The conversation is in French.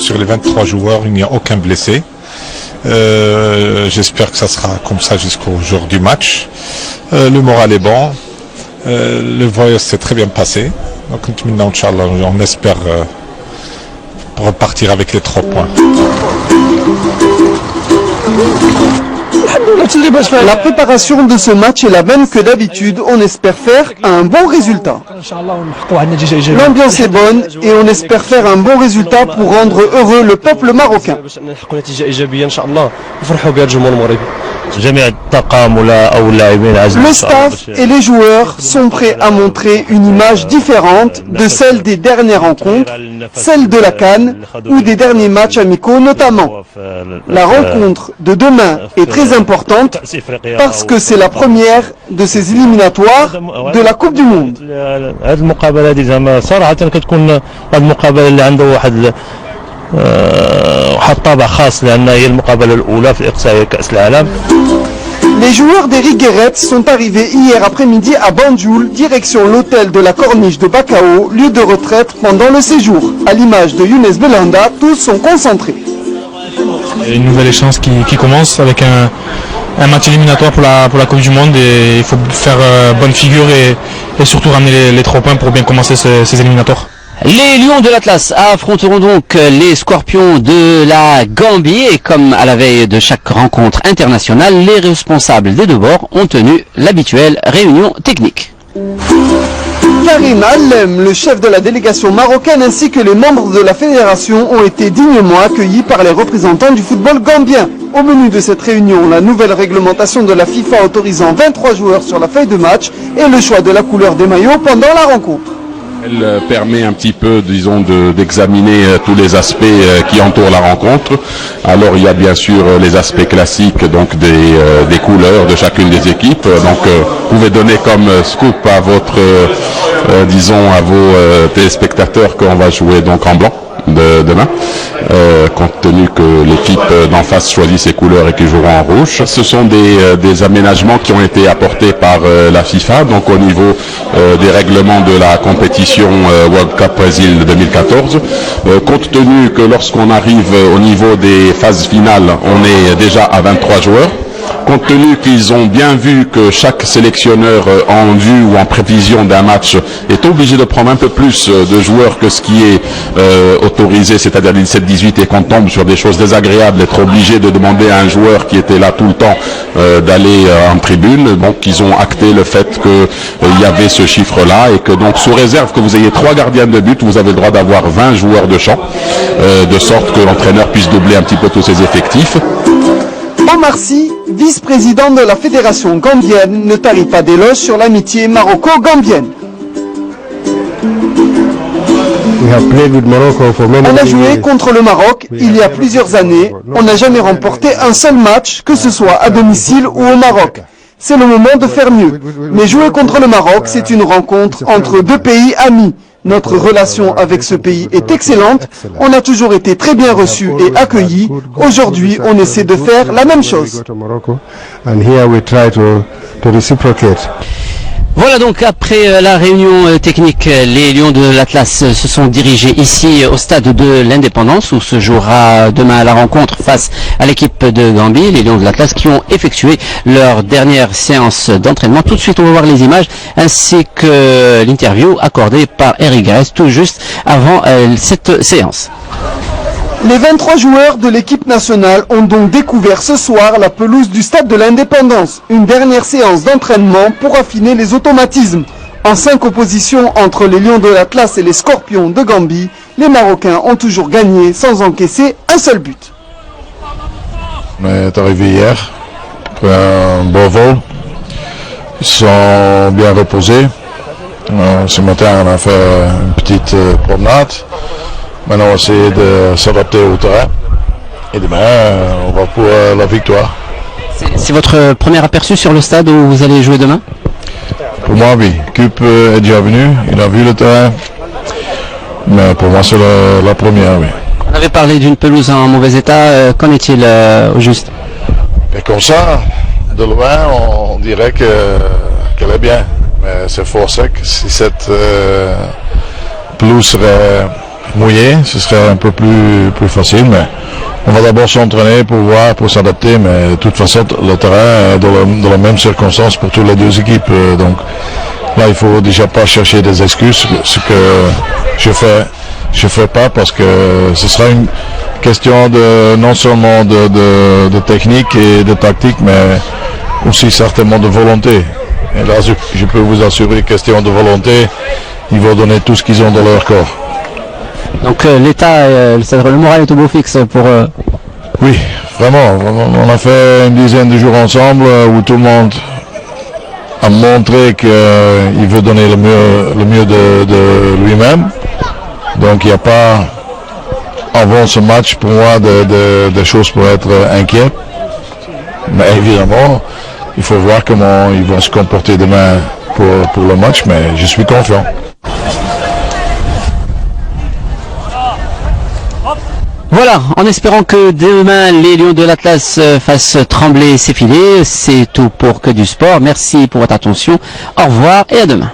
sur les 23 joueurs, il n'y a aucun blessé. J'espère que ça sera comme ça jusqu'au jour du match. Le moral est bon. Le voyage s'est très bien passé. Donc maintenant, Inch'Allah, on espère repartir avec les 3 points. La préparation de ce match est la même que d'habitude. On espère faire un bon résultat. L'ambiance est bonne et on espère faire un bon résultat pour rendre heureux le peuple marocain. Le staff et les joueurs sont prêts à montrer une image différente de celle des dernières rencontres, celle de la CAN ou des derniers matchs amicaux notamment. La rencontre de demain est très importante parce que c'est la première de ces éliminatoires de la Coupe du Monde. Les joueurs des Riguerettes sont arrivés hier après-midi à Banjul, direction l'hôtel de la Corniche de Bakao, lieu de retraite pendant le séjour. À l'image de Younes Belanda, tous sont concentrés. Une nouvelle échéance qui commence avec un match éliminatoire pour la Coupe du Monde et il faut faire bonne figure et surtout ramener les 3 points pour bien commencer ces éliminatoires. Les Lions de l'Atlas affronteront donc les Scorpions de la Gambie et comme à la veille de chaque rencontre internationale, les responsables des deux bords ont tenu l'habituelle réunion technique. Karim Allem, le chef de la délégation marocaine ainsi que les membres de la fédération ont été dignement accueillis par les représentants du football gambien. Au menu de cette réunion, la nouvelle réglementation de la FIFA autorisant 23 joueurs sur la feuille de match et le choix de la couleur des maillots pendant la rencontre. Elle permet un petit peu, disons, d'examiner tous les aspects qui entourent la rencontre. Alors il y a bien sûr les aspects classiques, donc des couleurs de chacune des équipes. Donc vous pouvez donner comme scoop à votre, disons, à vos téléspectateurs qu'on va jouer donc en blanc demain, compte tenu que l'équipe d'en face choisit ses couleurs et qu'ils joueront en rouge. Ce sont des aménagements qui ont été apportés par la FIFA, donc au niveau des règlements de la compétition World Cup Brésil 2014. Compte tenu que lorsqu'on arrive au niveau des phases finales, on est déjà à 23 joueurs. Compte tenu qu'ils ont bien vu que chaque sélectionneur en vue ou en prévision d'un match est obligé de prendre un peu plus de joueurs que ce qui est autorisé, c'est-à-dire 17-18, et qu'on tombe sur des choses désagréables, être obligé de demander à un joueur qui était là tout le temps d'aller en tribune. Donc ils ont acté le fait qu'il y avait ce chiffre-là et que donc sous réserve que vous ayez 3 gardiens de but, vous avez le droit d'avoir 20 joueurs de champ, de sorte que l'entraîneur puisse doubler un petit peu tous ses effectifs. Omar Sy, vice-président de la fédération gambienne, ne tarit pas d'éloges sur l'amitié maroco-gambienne. On a joué contre le Maroc il y a plusieurs années. On n'a jamais remporté un seul match, que ce soit à domicile ou au Maroc. C'est le moment de faire mieux. Mais jouer contre le Maroc, c'est une rencontre entre deux pays amis. Notre relation avec ce pays est excellente. On a toujours été très bien reçus et accueillis. Aujourd'hui, on essaie de faire la même chose. Voilà donc après la réunion technique, les Lions de l'Atlas se sont dirigés ici au stade de l'Indépendance où se jouera demain la rencontre face à l'équipe de Gambie, les Lions de l'Atlas qui ont effectué leur dernière séance d'entraînement. Tout de suite on va voir les images ainsi que l'interview accordée par Eric Gress tout juste avant cette séance. Les 23 joueurs de l'équipe nationale ont donc découvert ce soir la pelouse du stade de l'Indépendance. Une dernière séance d'entraînement pour affiner les automatismes. En 5 oppositions entre les Lions de l'Atlas et les Scorpions de Gambie, les Marocains ont toujours gagné sans encaisser un seul but. On est arrivé hier, après un bon vol, ils sont bien reposés. Ce matin on a fait une petite promenade. Maintenant, on va essayer de s'adapter au terrain. Et demain, on va pour la victoire. C'est votre premier aperçu sur le stade où vous allez jouer demain? Pour moi, oui. Cup est déjà venu, il a vu le terrain. Mais pour moi, c'est la première, oui. On avait parlé d'une pelouse en mauvais état. Qu'en est-il au juste? Et comme ça, de loin, on dirait qu'elle est bien. Mais c'est fort sec. Si cette pelouse serait mouillé, ce serait un peu plus facile, mais on va d'abord s'entraîner pour voir, pour s'adapter, mais de toute façon, le terrain est dans la même circonstance pour toutes les deux équipes. Donc là, il faut déjà pas chercher des excuses, ce que je fais pas parce que ce sera une question de non seulement de technique et de tactique, mais aussi certainement de volonté. Et là, je peux vous assurer, question de volonté, ils vont donner tout ce qu'ils ont dans leur corps. Donc le moral est au beau fixe pour... Oui, vraiment. On a fait une dizaine de jours ensemble où tout le monde a montré qu'il veut donner le mieux de lui-même. Donc il n'y a pas, avant ce match, pour moi, des choses pour être inquiet. Mais évidemment, il faut voir comment ils vont se comporter demain pour le match, mais je suis confiant. Voilà, en espérant que demain les Lions de l'Atlas fassent trembler ses filets. C'est tout pour Que du Sport. Merci pour votre attention. Au revoir et à demain.